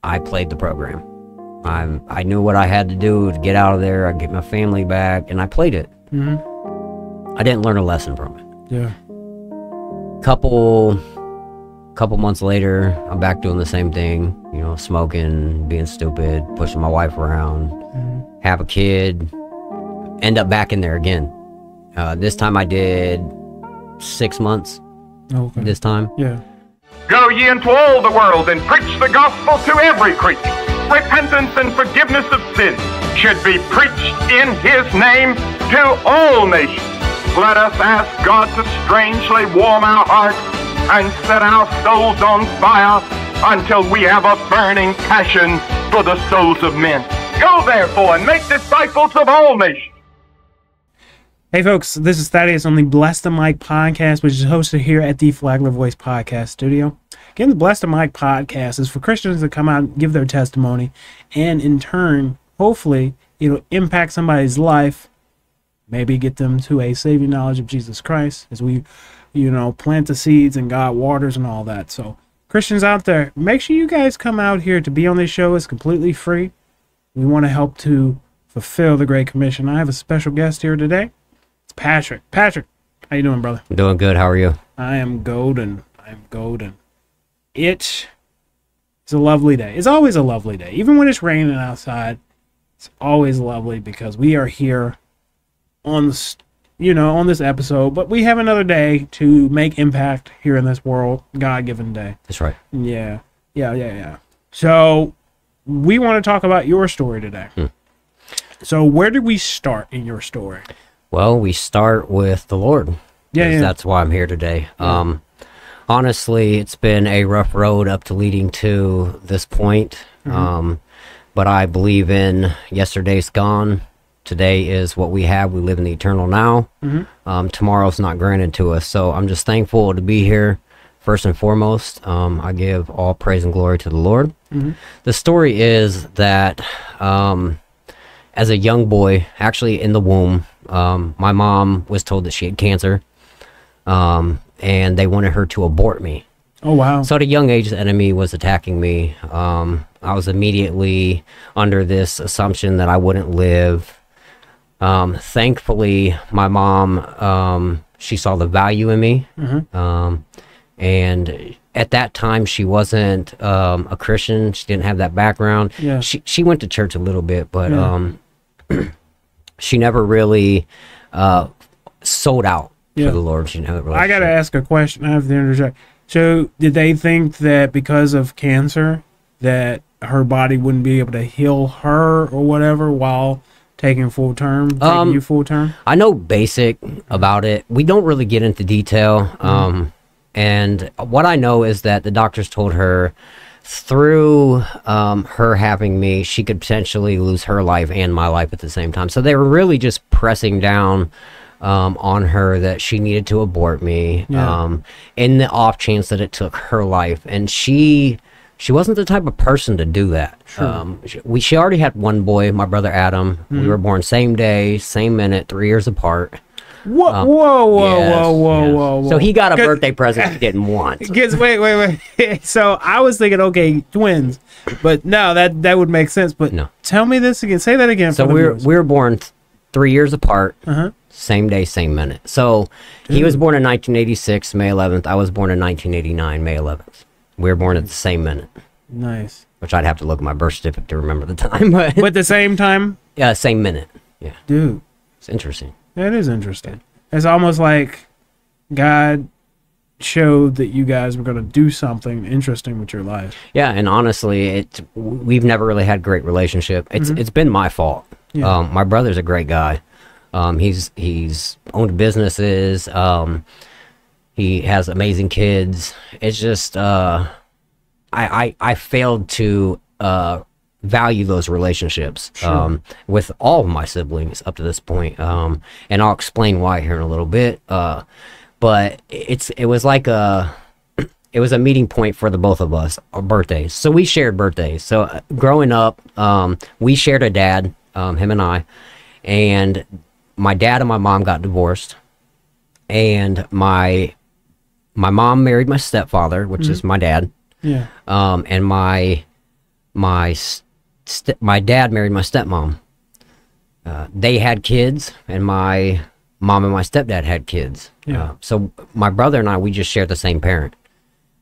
I played the program. I knew what I had to do to get out of there. I get my family back, and I played it. I didn't learn a lesson from it. Yeah. Couple months later, I'm back doing the same thing. You know, smoking, being stupid, pushing my wife around, have a kid, end up back in there again. This time I did 6 months. Okay. This time. Yeah. Go ye into all the world and preach the gospel to every creature. Repentance and forgiveness of sins should be preached in his name to all nations. Let us ask God to strangely warm our hearts and set our souls on fire until we have a burning passion for the souls of men. Go therefore and make disciples of all nations. Hey folks, this is Thaddeus on the Bless the Mic podcast, which is hosted here at the Flagler Voice podcast studio. Again, the Bless the Mic podcast is for Christians to come out and give their testimony, and in turn, hopefully, it'll impact somebody's life, maybe get them to a saving knowledge of Jesus Christ as we, plant the seeds and God waters and all that. So, Christians out there, make sure you guys come out here to be on this show. It's completely free. We want to help to fulfill the Great Commission. I have a special guest here today. It's Patrick. Patrick, how you doing, brother? I'm doing good. How are you? I am golden. It's a lovely day. It's always a lovely day. Even when it's raining outside, it's always lovely because we are here on this, on this episode. But we have another day to make impact here in this world. God-given day. That's right. Yeah. So we want to talk about your story today. So where did we start in your story? Well, we start with the Lord. Yeah. That's why I'm here today. Yeah. Honestly, it's been a rough road up to leading to this point. But I believe in yesterday's gone. Today is what we have. We live in the eternal now. Tomorrow's not granted to us. So I'm just thankful to be here. First and foremost, I give all praise and glory to the Lord. The story is that as a young boy, actually in the womb, my mom was told that she had cancer, and they wanted her to abort me. Oh, wow. So at a young age, the enemy was attacking me. I was immediately under this assumption that I wouldn't live. Thankfully, my mom, she saw the value in me. And at that time, she wasn't a Christian. She didn't have that background. Yeah. She went to church a little bit, but she never really sold out for the Lord. She never really. I got to ask a question. I have to interject. So did they think that because of cancer that her body wouldn't be able to heal her or whatever while taking full term? Taking you full term? I know basic about it. We don't really get into detail. And what I know is that the doctors told her through her having me, she could potentially lose her life and my life at the same time. So they were really just pressing down on her that she needed to abort me in the off chance that it took her life. And she wasn't the type of person to do that. Sure. She already had one boy, my brother Adam. We were born same day, same minute, 3 years apart. Whoa. So he got a birthday present he didn't want. Because wait. So I was thinking, okay, twins, but no, that would make sense. But no. Tell me this again. Say that again. So we were born 3 years apart, same day, same minute. So he was born in 1986, May 11th. I was born in 1989, May 11th. We were born at the same minute. Nice. Which I'd have to look at my birth certificate to remember the time. But the same time? Yeah, same minute. Yeah. Dude. It's interesting. That is interesting. It's almost like God showed that you guys were going to do something interesting with your life. Yeah, and honestly, we've never really had a great relationship. It's been my fault. Yeah. My brother's a great guy. He's owned businesses. He has amazing kids. It's just I failed to value those relationships with all of my siblings up to this point, and I'll explain why here in a little bit. But it was like a meeting point for the both of us, our birthdays. So we shared birthdays. So growing up, we shared a dad, him and I, and my dad and my mom got divorced, and my mom married my stepfather, which is my dad. Yeah. And my my my dad married my stepmom. They had kids, and my mom and my stepdad had kids. Yeah. So my brother and I, we just share the same parent.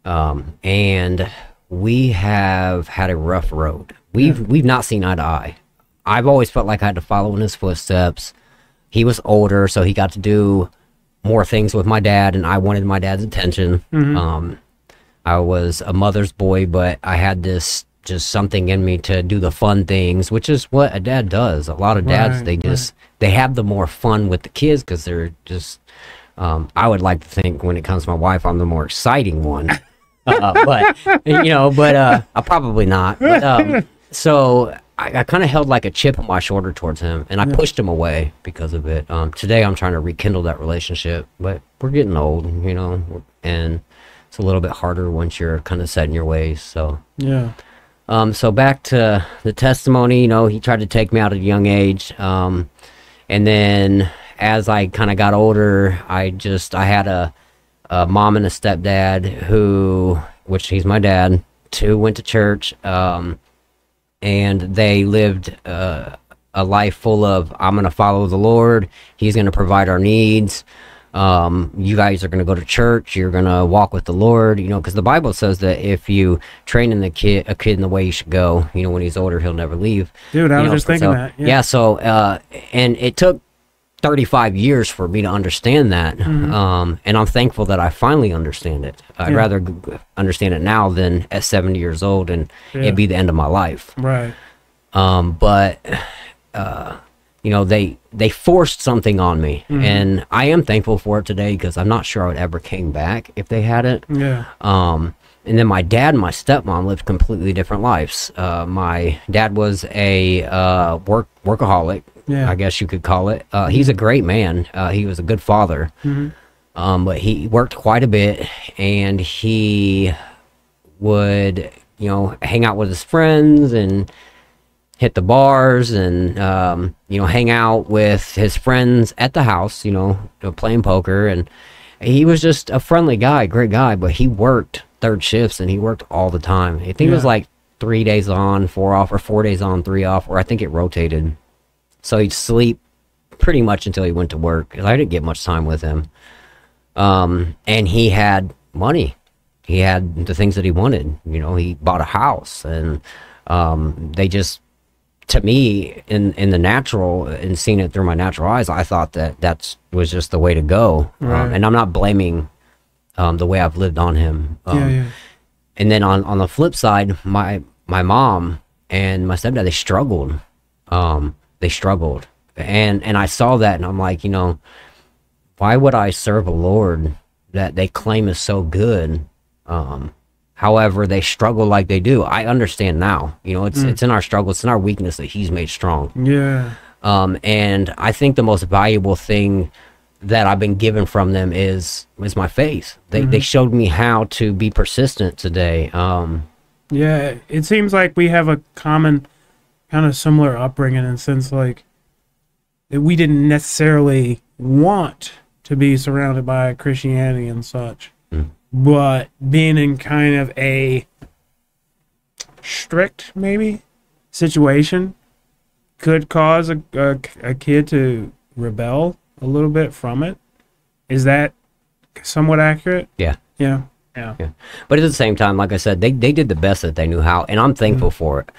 And we have had a rough road. We've not seen eye to eye. I've always felt like I had to follow in his footsteps. He was older, so he got to do more things with my dad, and I wanted my dad's attention. I was a mother's boy, but I had this just something in me to do the fun things, which is what a dad does. A lot of dads, they have the more fun with the kids because they're just, I would like to think when it comes to my wife, I'm the more exciting one. But I'm probably not. But, so I kind of held like a chip on my shoulder towards him, and I pushed him away because of it. Today I'm trying to rekindle that relationship, but we're getting old, and it's a little bit harder once you're kind of set in your ways. So yeah. So back to the testimony, he tried to take me out at a young age. And then as I kind of got older, I had a mom and a stepdad which he's my dad, two went to church, and they lived a life full of, I'm going to follow the Lord. He's going to provide our needs. You guys are going to go to church. You're going to walk with the Lord, because the Bible says that if you train a kid in the way he should go, when he's older, he'll never leave. Dude, I was just thinking that. Yeah. So, and it took 35 years for me to understand that. And I'm thankful that I finally understand it. I'd rather understand it now than at 70 years old and it'd be the end of my life. Right. They forced something on me, and I am thankful for it today because I'm not sure I would ever came back if they hadn't. Yeah. And then my dad and my stepmom lived completely different lives. My dad was a workaholic, I guess you could call it. He's a great man. He was a good father, but he worked quite a bit, and he would, hang out with his friends and hit the bars and, hang out with his friends at the house, playing poker. And he was just a friendly guy, great guy, but he worked third shifts and he worked all the time. I think it was like 3 days on, 4 off, or 4 days on, 3 off, or I think it rotated. So he'd sleep pretty much until he went to work, because I didn't get much time with him. And he had money. He had the things that he wanted. He bought a house, and they just, to me, in the natural, and seeing it through my natural eyes, I thought that was just the way to go. Right. And I'm not blaming the way I've lived on him. And then on the flip side, my mom and my stepdad, they struggled. And I saw that, and I'm like, why would I serve a Lord that they claim is so good? However, they struggle like they do. I understand now. It's in our struggle, it's in our weakness that He's made strong. Yeah. And I think the most valuable thing that I've been given from them is my faith. They showed me how to be persistent today. Yeah, it seems like we have a common, kind of similar upbringing, in the sense like that we didn't necessarily want to be surrounded by Christianity and such. But being in kind of a strict, maybe, situation could cause a kid to rebel a little bit from it. Is that somewhat accurate? Yeah. Yeah. But at the same time, like I said, they did the best that they knew how, and I'm thankful for it.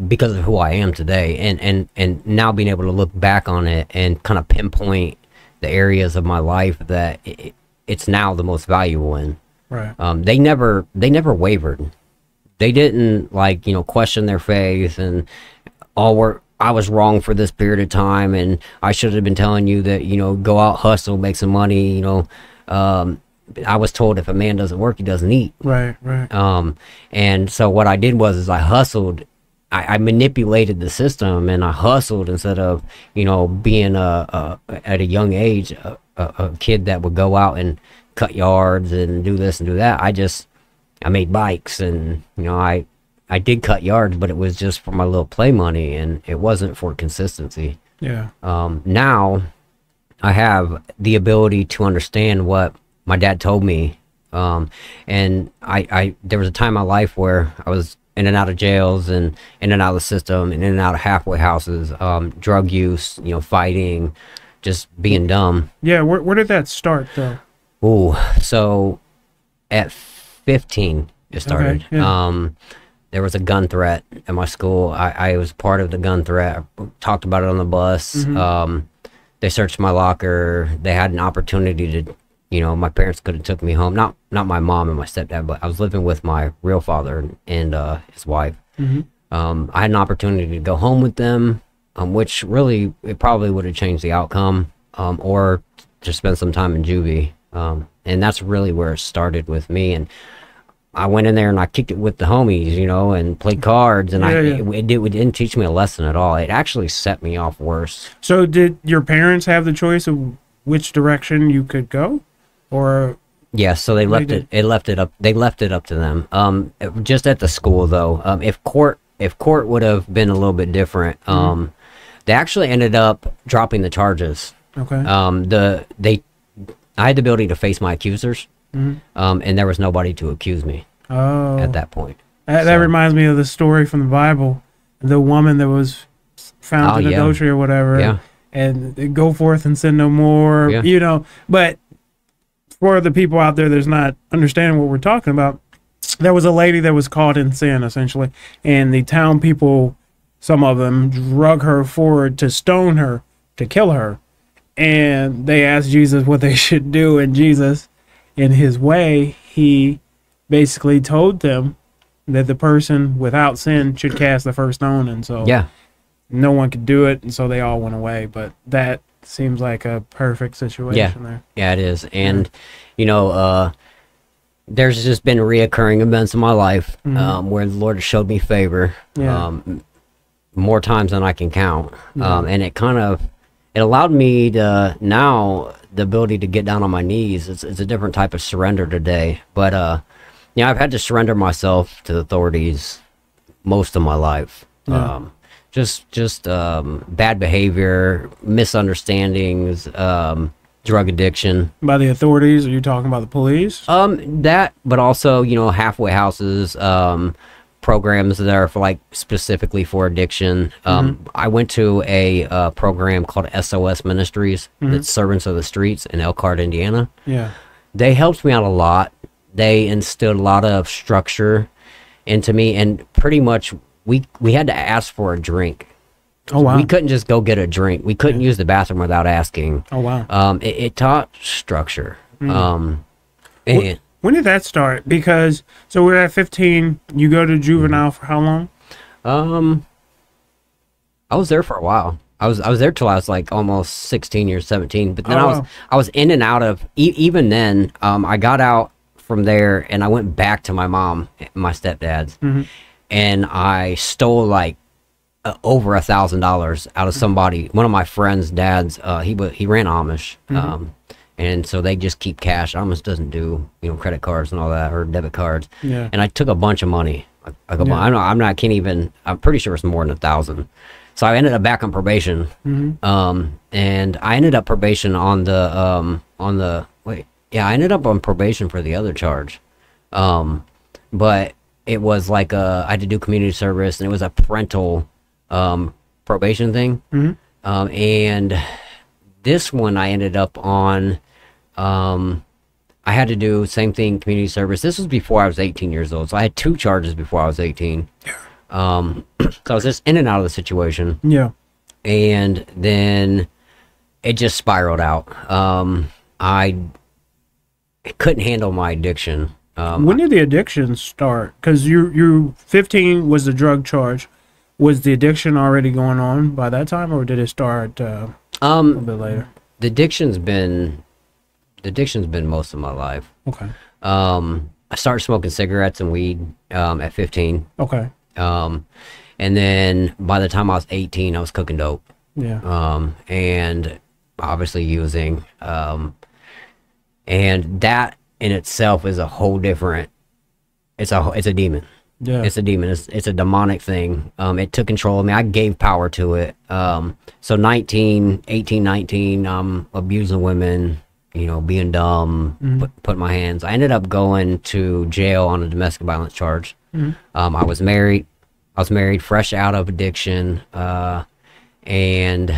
Because of who I am today, and now being able to look back on it and kind of pinpoint the areas of my life that it's now the most valuable in. Right. They never wavered. They didn't question their faith and I was wrong for this period of time, and I should have been telling you that go out, hustle, make some money. I was told if a man doesn't work, he doesn't eat. Right. And so what I did was I hustled. I manipulated the system, and I hustled instead of, being at a young age, a kid that would go out and cut yards and do this and do that. I made bikes, and, I did cut yards, but it was just for my little play money, and it wasn't for consistency. Yeah. Now I have the ability to understand what my dad told me. And there was a time in my life where I was in and out of jails and in and out of the system and in and out of halfway houses, drug use, fighting, just being dumb. Yeah, where did that start though? Oh, so at 15 it started. Okay, yeah. There was a gun threat at my school. I was part of the gun threat. I talked about it on the bus. They searched my locker. They had an opportunity to, my parents could have took me home. Not my mom and my stepdad, but I was living with my real father and his wife. I had an opportunity to go home with them, which really, it probably would have changed the outcome, or to spend some time in juvie. And that's really where it started with me. And I went in there and I kicked it with the homies, and played cards. And it didn't teach me a lesson at all. It actually set me off worse. So did your parents have the choice of which direction you could go, or? Yeah, so they left it up to them. Just at the school though, if court would have been a little bit different, they actually ended up dropping the charges. Okay. I had the ability to face my accusers, and there was nobody to accuse me at that point. That reminds me of the story from the Bible, the woman that was found in adultery or whatever, and go forth and sin no more, But for the people out there that's not understanding what we're talking about, there was a lady that was caught in sin, essentially, and the town people, some of them, drug her forward to stone her, to kill her. And they asked Jesus what they should do, and Jesus, in his way, he basically told them that the person without sin should cast the first stone, and so no one could do it, and so they all went away. But that seems like a perfect situation there. Yeah, it is. And there's just been reoccurring events in my life where the Lord has showed me favor more times than I can count, and it allowed me to now the ability to get down on my knees. It's a different type of surrender today. But, I've had to surrender myself to the authorities most of my life. Just bad behavior, misunderstandings, drug addiction. By the authorities? Are you talking about the police? That, but also, halfway houses, programs that are for specifically for addiction. I went to a program called SOS Ministries, that's Servants of the Streets in Elkhart, Indiana. They helped me out a lot. They instilled a lot of structure into me, and pretty much we had to ask for a drink. Oh wow. We couldn't just go get a drink. We couldn't use the bathroom without asking. Oh wow. It taught structure. And when did that start? Because so we're at 15. You go to juvenile for how long? I was there for a while. I was there till I was almost 16 or 17. But then I was in and out of. Even then, I got out from there and I went back to my mom, my stepdad's, and I stole over $1,000 out of somebody. One of my friend's dads. He ran Amish. And so they just keep cash. Amish doesn't do credit cards and all that, or debit cards. And I took a bunch of money. I'm pretty sure it's more than 1,000. So I ended up back on probation. And I ended up probation on the I ended up on probation for the other charge. But it was I had to do community service, and it was a parental probation thing. And this one I ended up on, I had to do same thing, community service. This was before I was 18 years old, so I had 2 charges before I was 18. So I was just in and out of the situation. And then it just spiraled out. I couldn't handle my addiction. When did the addiction start? Because you 15 was the drug charge. Was the addiction already going on by that time, or did it start a little bit later? The addiction's been most of my life. Okay. I started smoking cigarettes and weed at 15. Okay. And then by the time I was 18, I was cooking dope. And obviously using. And that in itself is a whole different. It's a demon. It's a demon. It's a demonic thing. It took control of me. I gave power to it. So 18, 19, I'm abusing women, being dumb, putting my hands. I ended up going to jail on a domestic violence charge. I was married. I was married, fresh out of addiction, and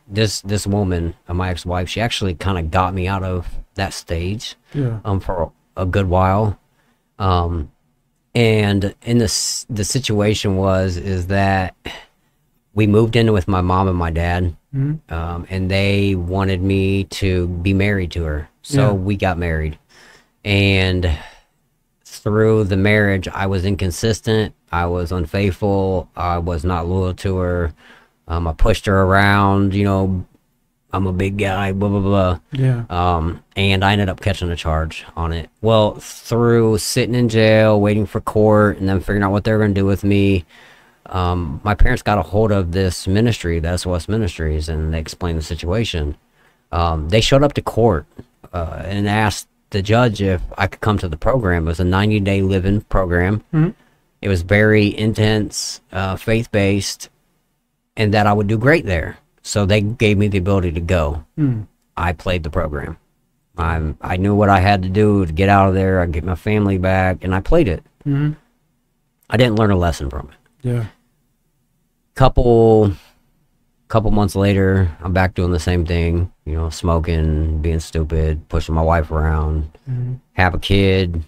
this woman, my ex-wife, she actually kind of got me out of that stage, for a good while. And in the situation is that we moved in with my mom and my dad, and they wanted me to be married to her. So we got married. And through the marriage, I was inconsistent. I was unfaithful. I was not loyal to her. I pushed her around, you know, I'm a big guy, blah, blah, blah. Yeah. And I ended up catching a charge on it. Well, through sitting in jail, waiting for court, and then figuring out what they were going to do with me, my parents got a hold of this ministry, the SOS Ministries, and they explained the situation. They showed up to court and asked the judge if I could come to the program. It was a 90-day live-in program. It was very intense, faith-based, and that I would do great there. So they gave me the ability to go. I played the program. I knew what I had to do to get out of there. I'd get my family back, and I played it. I didn't learn a lesson from it. Yeah. Couple months later, I'm back doing the same thing. You know, smoking, being stupid, pushing my wife around, have a kid,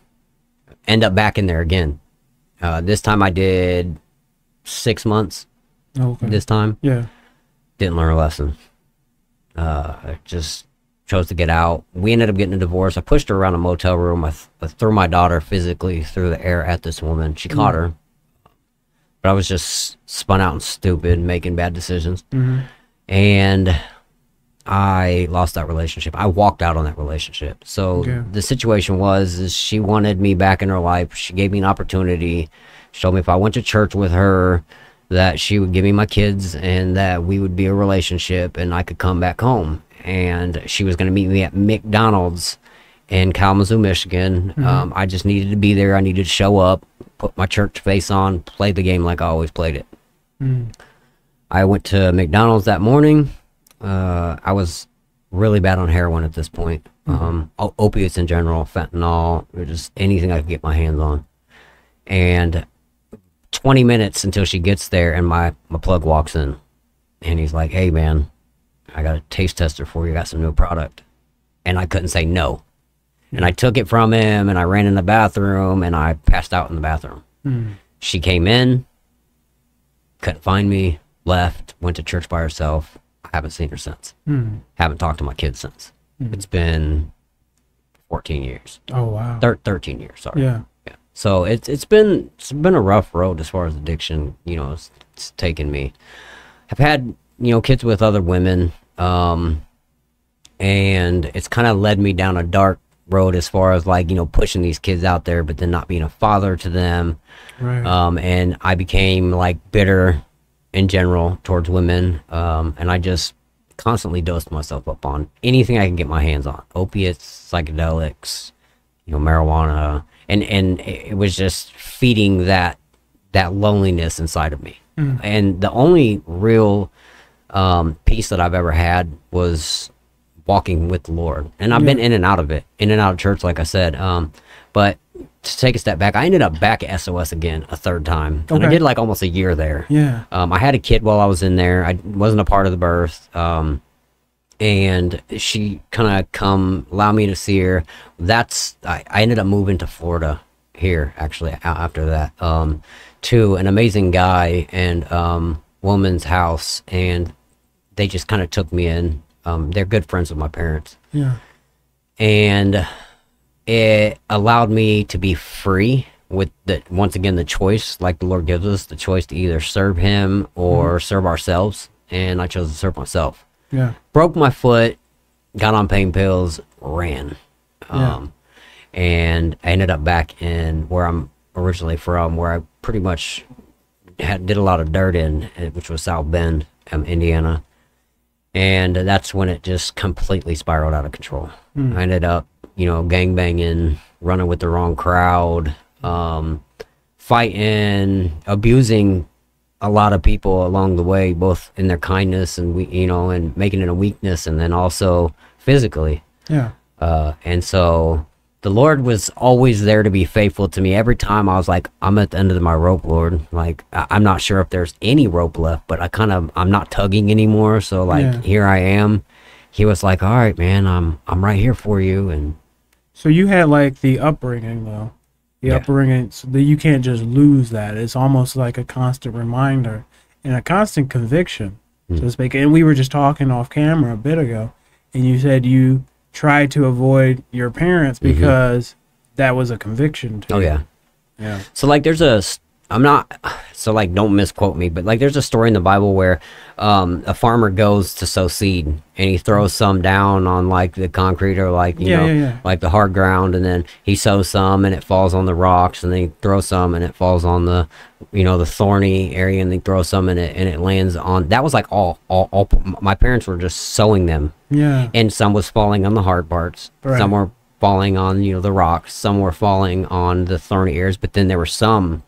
end up back in there again. This time I did 6 months. Okay. This time. Yeah. Didn't learn a lesson. I just chose to get out. We ended up getting a divorce. I pushed her around a motel room. I threw my daughter physically through the air at this woman. She caught her. But I was just spun out and stupid, making bad decisions. And I lost that relationship. I walked out on that relationship. So the situation is she wanted me back in her life. She gave me an opportunity. She told me if I went to church with her, that she would give me my kids and that we would be a relationship and I could come back home. And she was going to meet me at McDonald's in Kalamazoo, Michigan. I just needed to be there. I needed to show up, put my church face on, play the game like I always played it. I went to McDonald's that morning. I was really bad on heroin at this point. Opiates in general, fentanyl, or just anything I could get my hands on. And 20 minutes until she gets there and my plug walks in and he's like, hey man, I got a taste tester for you, got some new product. And I couldn't say no. And I took it from him and I ran in the bathroom and I passed out in the bathroom. She came in, couldn't find me, left, went to church by herself. I haven't seen her since. Haven't talked to my kids since. It's been 14 years. Oh wow. 13 years, sorry. Yeah. So it's been a rough road as far as addiction, you know, it's taken me. I've had, you know, kids with other women, and it's kind of led me down a dark road as far as like, you know, pushing these kids out there, but then not being a father to them. Right. And I became like bitter in general towards women, and I just constantly dosed myself up on anything I can get my hands on, opiates, psychedelics, you know, marijuana. And it was just feeding that loneliness inside of me. And the only real peace that I've ever had was walking with the Lord. And I've been in and out of it, in and out of church, like I said. But to take a step back, I ended up back at SOS again a third time. And I did like almost a year there. Yeah. I had a kid while I was in there. I wasn't a part of the birth. And she kind of allow me to see her. I ended up moving to Florida here, actually, after that, to an amazing guy and woman's house. And they just kind of took me in. They're good friends with my parents. Yeah. And it allowed me to be free with once again, the choice, like the Lord gives us, the choice to either serve him or serve ourselves. And I chose to serve myself. Yeah. Broke my foot, got on pain pills, ran. And I ended up back in where I'm originally from, where I pretty much did a lot of dirt in, which was South Bend, Indiana. And that's when it just completely spiraled out of control. I ended up, you know, gangbanging, running with the wrong crowd, fighting, abusing a lot of people along the way, both in their kindness and and making it a weakness, and then also physically. Yeah. And so the Lord was always there to be faithful to me. Every time I was like, I'm at the end of my rope, Lord. Like, I'm not sure if there's any rope left, but I'm not tugging anymore. So like, here I am. He was like, all right, man, I'm right here for you. And so you had like the upbringing though, upbringing, so that you can't just lose that. It's almost like a constant reminder and a constant conviction, so to speak. And we were just talking off camera a bit ago, and you said you tried to avoid your parents because that was a conviction to you. Yeah. So like so like don't misquote me, but like there's a story in the Bible where a farmer goes to sow seed and he throws some down on like the concrete or like you know like the hard ground, and then he sows some and it falls on the rocks, and then he throws some and it falls on the the thorny area, and then throws some and it lands on. That was like all my parents were just sowing them. And some was falling on the hard parts. Some were falling on the rocks. Some were falling on the thorny areas, but then there were some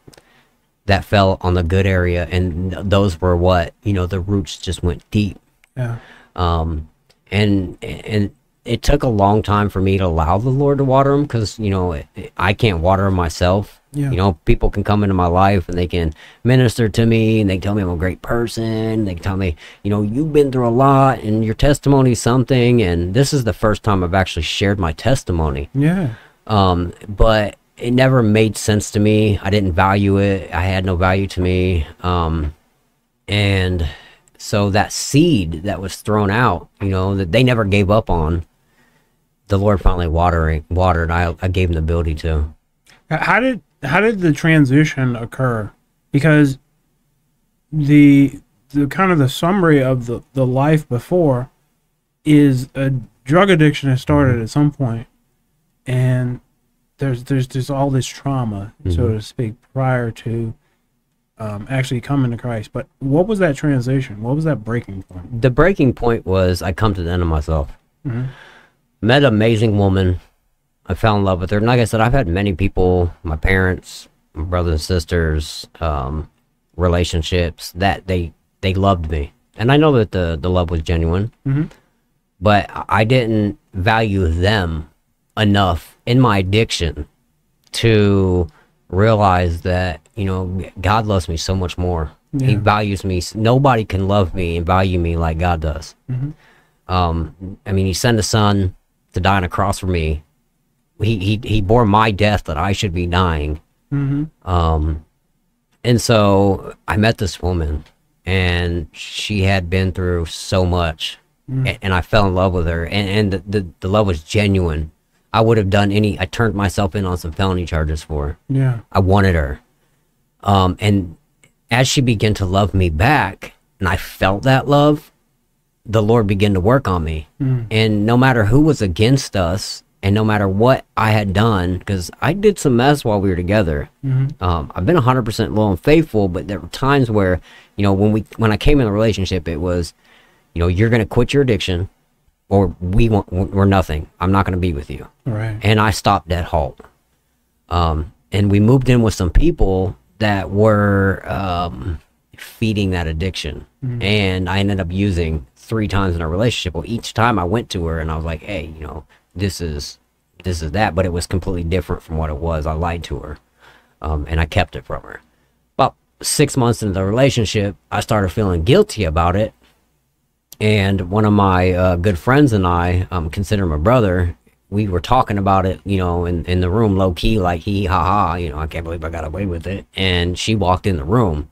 that fell on the good area, and those were what the roots just went deep. And it took a long time for me to allow the Lord to water them, because I can't water them myself. People can come into my life and they can minister to me, and they tell me I'm a great person. They tell me you've been through a lot and your testimony is something, and this is the first time I've actually shared my testimony. But it never made sense to me. I didn't value it. I had no value to me. And so that seed that was thrown out, that they never gave up on, the Lord finally watered. I gave him the ability to. How did the transition occur? Because the kind of the summary of the life before is a drug addiction that started at some point, and there's all this trauma, so to speak, prior to actually coming to Christ. But what was that transition? What was that breaking point? The breaking point was I come to the end of myself. Met an amazing woman. I fell in love with her. And like I said, I've had many people, my parents, my brothers and sisters, relationships, that they loved me. And I know that the love was genuine. But I didn't value them enough in my addiction to realize that God loves me so much more. He values me. Nobody can love me and value me like God does. I mean, he sent a son to die on a cross for me. He bore my death that I should be dying. And so I met this woman, and she had been through so much, and I fell in love with her, and the love was genuine. I would have done I turned myself in on some felony charges for her. I wanted her. And as she began to love me back, and I felt that love, the Lord began to work on me. And no matter who was against us, and no matter what I had done, because I did some mess while we were together. I've been 100% loyal and faithful, but there were times where, when I came in a relationship, it was, you're going to quit your addiction, or we're nothing. I'm not going to be with you. And I stopped at halt. And we moved in with some people that were feeding that addiction. And I ended up using 3 times in a relationship. Well, each time I went to her and I was like, hey, this is that, but it was completely different from what it was. I lied to her, and I kept it from her. About 6 months into the relationship, I started feeling guilty about it. And one of my good friends and I, consider my brother, we were talking about it, in the room, low key, like hee ha ha, I can't believe I got away with it. And she walked in the room,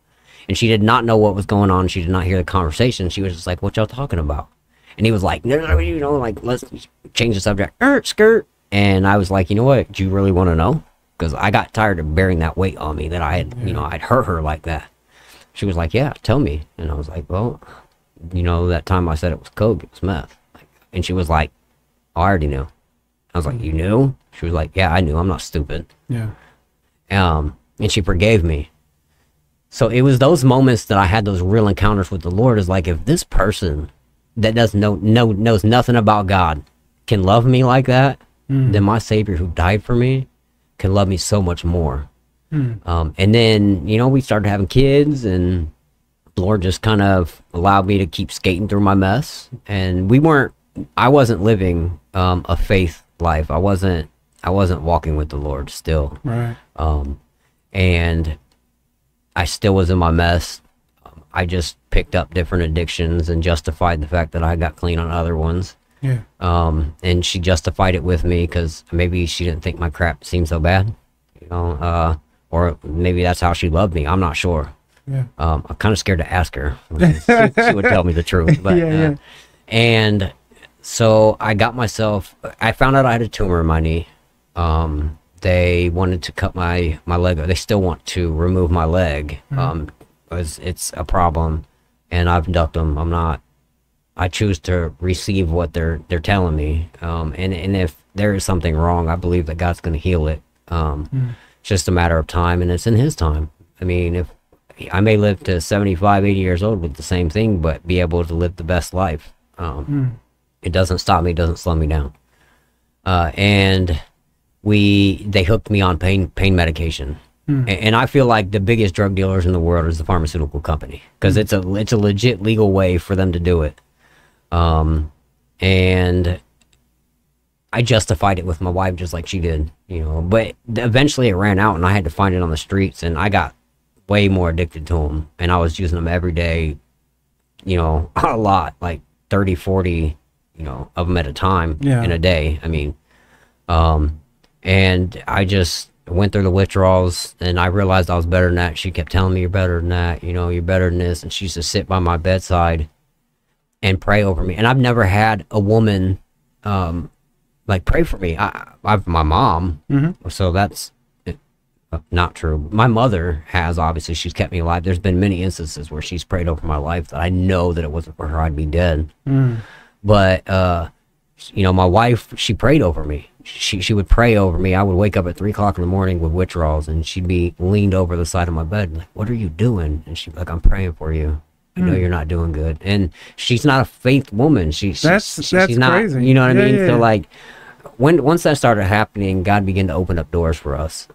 and she did not know what was going on. She did not hear the conversation. She was just like, what y'all talking about? And he was like, no, like, let's change the subject. Skirt. And I was like, you know what? Do you really want to know? Because I got tired of bearing that weight on me that I had, I'd hurt her like that. She was like, yeah, tell me. And I was like, well, that time I said it was coke, it was meth. And she was like, oh, I already knew. I was like, you knew? She was like, yeah, I knew. I'm not stupid. And she forgave me. So it was those moments that I had those real encounters with the Lord. Is like, if this person that doesn't knows nothing about God can love me like that, then my Savior who died for me can love me so much more. And then, we started having kids, and the Lord just kind of allowed me to keep skating through my mess. And I wasn't living a faith life. I wasn't walking with the Lord still. Right. And I still was in my mess. I just picked up different addictions and justified the fact that I got clean on other ones. Yeah. And she justified it with me because maybe she didn't think my crap seemed so bad, you know, or maybe that's how she loved me. I'm not sure. Yeah. I'm kind of scared to ask her. She would tell me the truth. But, Yeah. And so I found out I had a tumor in my knee. They wanted to cut my leg. They still want to remove my leg. Because it's a problem, and I've ducked them. I choose to receive what they're telling me. And if there is something wrong, I believe that God's going to heal it. It's just a matter of time, and it's in His time. I mean, if I may live to 75, 80 years old with the same thing, but be able to live the best life. It doesn't stop me, doesn't slow me down. And they hooked me on pain medication. And I feel like the biggest drug dealers in the world is the pharmaceutical company, because it's a legit legal way for them to do it. And I justified it with my wife just like she did, you know, but eventually it ran out and I had to find it on the streets, and I got way more addicted to them, and I was using them every day, you know, a lot, like 30, 40, you know, of them at a time in a day. I mean, and I just went through the withdrawals, and I realized I was better than that. She kept telling me, you're better than that, you know, you're better than this. And she used to sit by my bedside and pray over me. And I've never had a woman, like, pray for me. I've my mom, so that's not true. My mother has, obviously, she's kept me alive. There's been many instances where she's prayed over my life that I know that it wasn't for her, I'd be dead. But, you know, my wife, she prayed over me. She would pray over me. I would wake up at 3 o'clock in the morning with withdrawals, and she'd be leaned over the side of my bed, like, what are you doing? And she'd be like, I'm praying for you. I know you're not doing good. And she's not a faith woman. She's not, crazy. You know what I mean? So, like, once that started happening, God began to open up doors for us.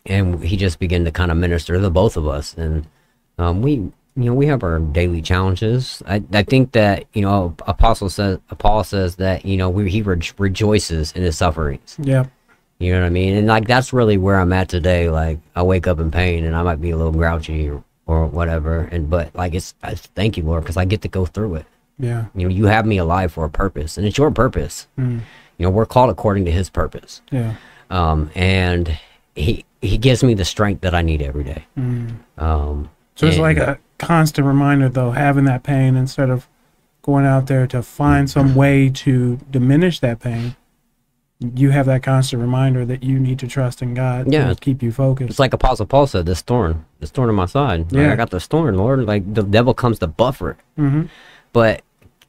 And He just began to kind of minister to the both of us. And we have our daily challenges. I think that, you know, Paul says that, you know, he rejoices in his sufferings. Yeah. You know what I mean? And, like, that's really where I'm at today. Like, I wake up in pain, and I might be a little grouchy or whatever. But, like, I thank you, Lord, because I get to go through it. Yeah. You know, you have me alive for a purpose, and it's your purpose. You know, we're called according to His purpose. Yeah. And He gives me the strength that I need every day. So it's like a constant reminder, though, having that pain, instead of going out there to find some way to diminish that pain, you have that constant reminder that you need to trust in God to keep you focused. It's like Apostle Paul said, this thorn on my side. Yeah. Like, I got this thorn, Lord. Like, the devil comes to buffer it. But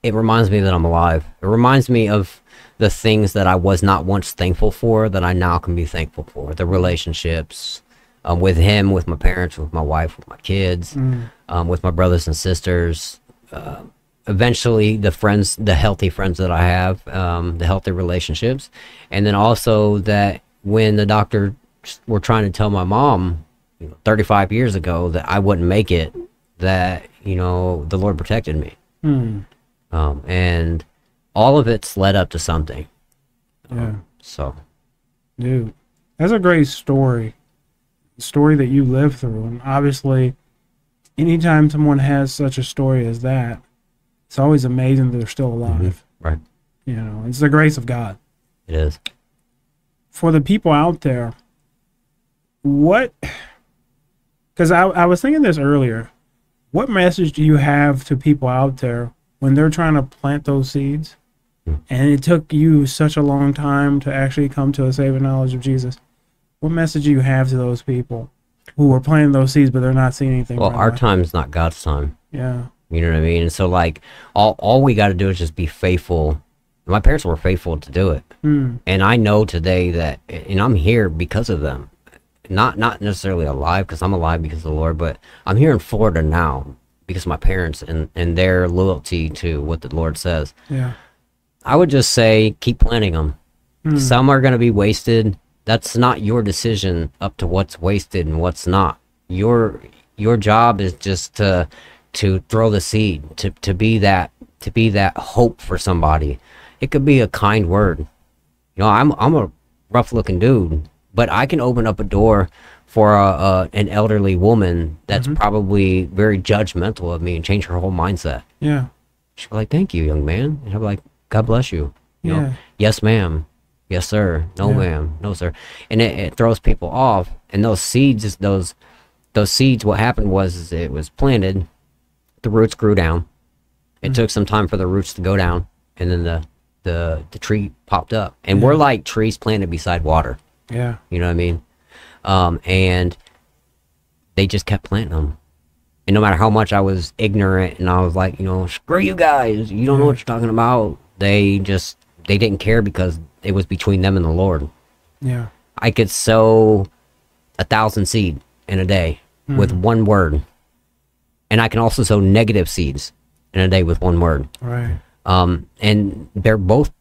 it reminds me that I'm alive. It reminds me of the things that I was not once thankful for that I now can be thankful for. The relationships with Him, with my parents, with my wife, with my kids, with my brothers and sisters. Eventually, the healthy friends that I have, the healthy relationships. And then also that when the doctor were trying to tell my mom, 35 years ago, that I wouldn't make it, that, you know, the Lord protected me. And all of it's led up to something. So, dude, that's a great story. Story that you lived through. And obviously, anytime someone has such a story as that, it's always amazing that they're still alive. Right. You know, it's the grace of God. It is. For the people out there, because I was thinking this earlier, what message do you have to people out there when they're trying to plant those seeds, and it took you such a long time to actually come to a saving knowledge of Jesus? What message do you have to those people who are planting those seeds, but they're not seeing anything? Well, our time is not God's time. Yeah. You know what I mean? And so, like, all we got to do is just be faithful. My parents were faithful to do it. And I know today that, and I'm here because of them. Not necessarily alive, because I'm alive because of the Lord, but I'm here in Florida now because of my parents and their loyalty to what the Lord says. Yeah. I would just say, keep planting them. Some are going to be wasted. That's not your decision up to what's wasted and what's not. Your job is just to throw the seed, to be that hope for somebody. It could be a kind word. You know, I'm rough looking dude, but I can open up a door for an elderly woman that's probably very judgmental of me and change her whole mindset. Yeah. She'll be like, thank you, young man. And I'll be like, God bless you. You know, yes, ma'am. Yes, sir. No, ma'am. No, sir. And it throws people off. And those seeds, those seeds, what happened was is it was planted, the roots grew down. It took some time for the roots to go down, and then the tree popped up. And we're like trees planted beside water. Yeah. You know what I mean? And they just kept planting them. And no matter how much I was ignorant and I was like, you know, screw you guys, you don't know what you're talking about, they didn't care because it was between them and the Lord. Yeah. I could sow 1,000 seed in a day with one word. And I can also sow negative seeds in a day with one word. Right. And they're both,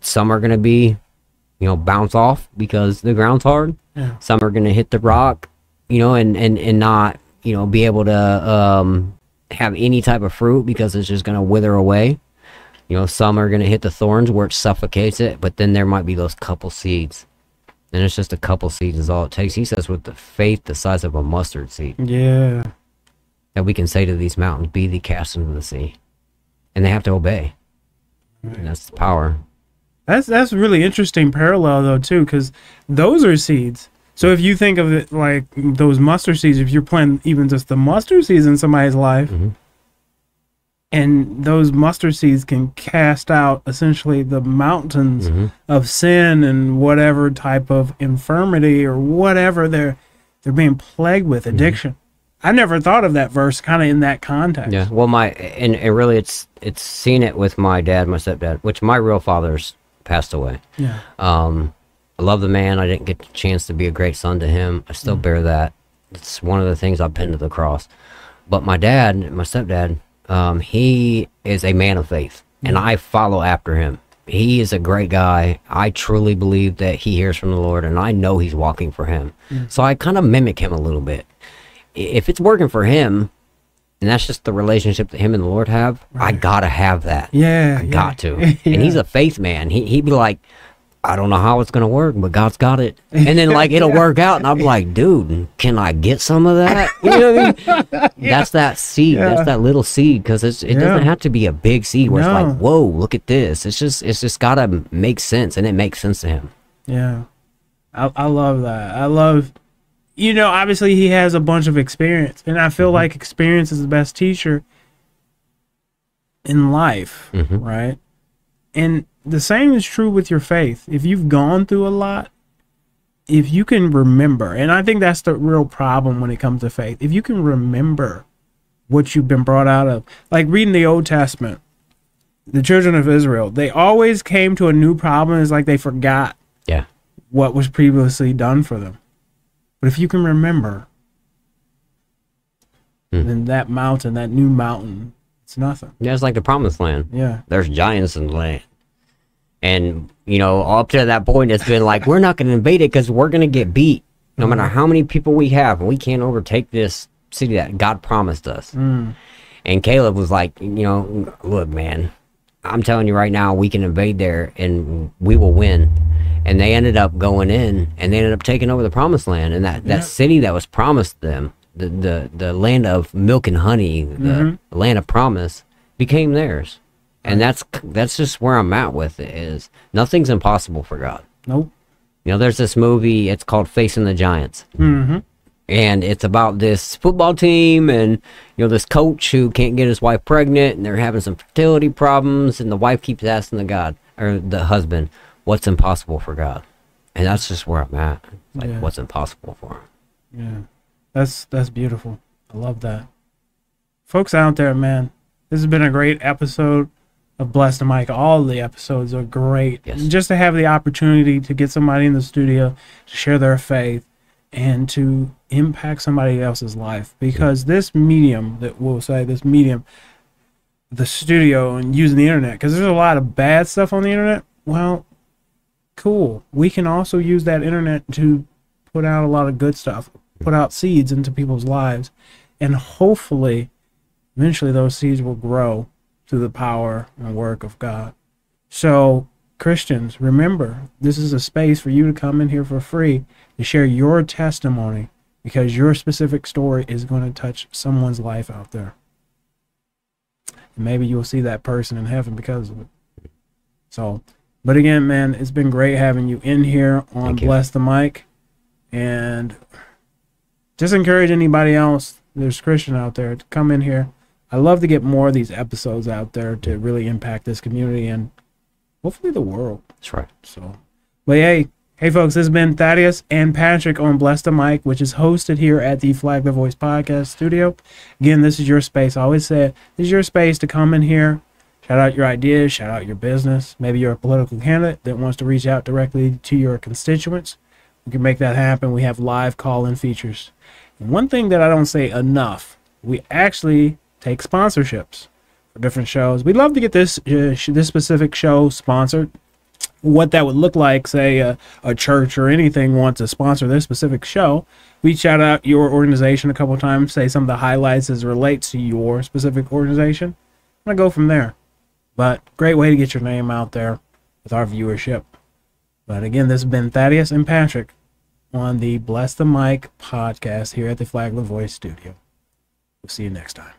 some are going to be, you know, bounce off because the ground's hard. Yeah. Some are going to hit the rock, you know, and not, you know, be able to have any type of fruit because it's just going to wither away. You know, some are going to hit the thorns where it suffocates it, but then there might be those couple seeds. And it's just a couple seeds is all it takes. He says with the faith the size of a mustard seed. Yeah. That we can say to these mountains, be thee cast into the sea. And they have to obey. Right. And that's the power. That's really interesting parallel though too, because those are seeds. So if you think of it like those mustard seeds, if you're planting even just the mustard seeds in somebody's life, and those mustard seeds can cast out essentially the mountains of sin and whatever type of infirmity or whatever they're being plagued with, addiction. I never thought of that verse kind of in that context. Yeah, well, and really it's seen it with my dad, my stepdad, which my real father's passed away. Yeah. I love the man. I didn't get the chance to be a great son to him. I still bear that. It's one of the things I've pinned to the cross. But my dad, my stepdad, he is a man of faith, and I follow after him. He is a great guy. I truly believe that he hears from the Lord, and I know he's walking for him. So I kind of mimic him a little bit. If it's working for him, and that's just the relationship that him and the Lord have, I gotta have that. I got to. And he's a faith man. He'd be like, I don't know how it's gonna work, but God's got it. And then like it'll work out, and I'm like, dude, can I get some of that? You know what I mean? That's that seed. That's that little seed, because it doesn't have to be a big seed where it's like, whoa, look at this. It's just gotta make sense, and it makes sense to him. Yeah, I love that. I love, you know, obviously he has a bunch of experience, and I feel like experience is the best teacher in life, right? And the same is true with your faith. If you've gone through a lot, if you can remember, and I think that's the real problem when it comes to faith, if you can remember what you've been brought out of, like reading the Old Testament, the children of Israel, they always came to a new problem. It's like they forgot what was previously done for them. But if you can remember, then that mountain, that new mountain, it's nothing. Yeah, it's like the promised land. Yeah. There's giants in the land. And, you know, up to that point, it's been like, we're not going to invade it because we're going to get beat. No matter how many people we have, we can't overtake this city that God promised us. And Caleb was like, you know, look, man, I'm telling you right now, we can invade there and we will win. And they ended up going in, and they ended up taking over the promised land. And that city that was promised them, the land of milk and honey, the land of promise, became theirs. And that's just where I'm at with it, is nothing's impossible for God. Nope. You know, there's this movie, it's called Facing the Giants. And it's about this football team and, you know, this coach who can't get his wife pregnant, and they're having some fertility problems, and the wife keeps asking the husband, what's impossible for God? And that's just where I'm at. Like, what's impossible for him? Yeah. That's beautiful. I love that. Folks out there, man, this has been a great episode of Blessed and Mike. All the episodes are great. Yes. Just to have the opportunity to get somebody in the studio to share their faith and to impact somebody else's life, because this medium, that we'll say, this medium, the studio and using the internet, because there's a lot of bad stuff on the internet. Well, cool. We can also use that internet to put out a lot of good stuff, put out seeds into people's lives, and hopefully eventually those seeds will grow through the power and work of God. So Christians, remember, this is a space for you to come in here for free to share your testimony, because your specific story is going to touch someone's life out there. And maybe you'll see that person in heaven because of it. So, but again, man, it's been great having you in here on Bless the Mic. And just encourage anybody else, there's Christian out there, to come in here. I love to get more of these episodes out there to really impact this community and hopefully the world. That's right. So, but hey folks, this has been Thaddeus and Patrick on Bless the Mic, which is hosted here at the Flagler Voice Podcast Studio. Again, this is your space. I always say this is your space to come in here, shout out your ideas, shout out your business. Maybe you're a political candidate that wants to reach out directly to your constituents. We can make that happen. We have live call-in features. And one thing that I don't say enough, we actually take sponsorships for different shows. We'd love to get this specific show sponsored. What that would look like, say a church or anything wants to sponsor this specific show, we shout out your organization a couple of times, say some of the highlights as it relates to your specific organization, and I go from there. But great way to get your name out there with our viewership. But again, this has been Thaddeus and Patrick on the Bless the Mic podcast here at the Flagler Voice Studio. We'll see you next time.